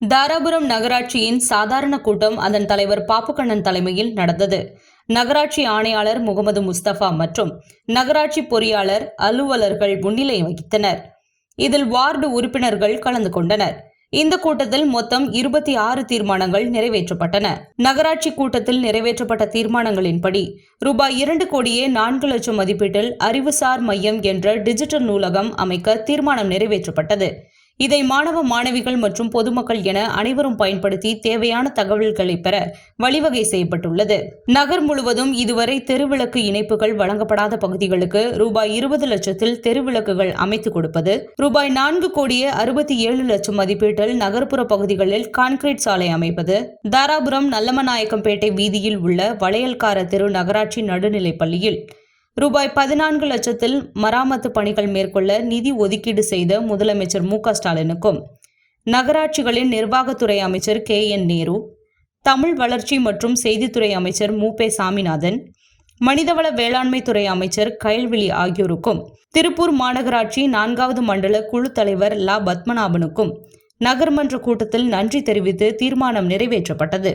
தாராபுரம் நகராட்சியின் சாதாரண கூட்டம் அதன் தலைவர் பாப்புக்கண்ணன் தலைமையில் நடந்தது. நகராட்சி ஆணையாளர் முகமது முஸ்தபா மற்றும் நகராட்சி பொறியாளர் அலுவலர்கள் முன்னிலை வகித்தனர். இதில் வார்டு உறுப்பினர்கள் கலந்து கொண்டனர். இந்த கூட்டத்தில் மொத்தம் 26 தீர்மானங்கள் நிறைவேற்றப்பட்டன. நகராட்சி கூட்டத்தில் நிறைவேற்றப்பட்ட தீர்மானங்களின்படி ரூபாய் 2 கோடியே 4 லட்சம் மதிப்பீட்டில் அறிவுசார் மையம் என்ற டிஜிட்டல் நூலகம் அமைக்க தீர்மானம் நிறைவேற்றப்பட்டது. இதை மாணவ மாணவிகள் மற்றும் பொதுமக்கள் என அனைவரும் பயன்படுத்தி தேவையான தகவல்களை பெற வழிவகை செய்யப்பட்டுள்ளது. நகர் முழுவதும் இதுவரை தெருவிளக்கு இணைப்புகள் வழங்கப்படாத பகுதிகளுக்கு ரூபாய் 20 லட்சத்தில் தெருவிளக்குகள் அமைத்துக் கொடுப்பது, ரூபாய் 4 கோடியே 67 லட்சம் மதிப்பீட்டில் நகர்ப்புற பகுதிகளில் கான்கிரீட் சாலை அமைப்பது, தாராபுரம் நல்லமநாயக்கம்பேட்டை வீதியில் உள்ள வளையல்கார தெரு நகராட்சி நடுநிலைப் பள்ளியில் ரூபாய் 14 லட்சத்தில் மராமத்து பணிகள் மேற்கொள்ள நிதி ஒதுக்கீடு செய்த முதலமைச்சர் மு.க.ஸ்டாலினுக்கும், நகராட்சிகளின் நிர்வாகத்துறை அமைச்சர் K.N. நேரு, தமிழ் வளர்ச்சி மற்றும் செய்தித்துறை அமைச்சர் மு.பே. சாமிநாதன், மனிதவள வேளாண்மை துறை அமைச்சர் கயல்விழி ஆகியோருக்கும், திருப்பூர் மாநகராட்சி 4வது மண்டல குழு தலைவர் லா. பத்மநாபனுக்கும் நகர்மன்ற கூட்டத்தில் நன்றி தெரிவித்து தீர்மானம் நிறைவேற்றப்பட்டது.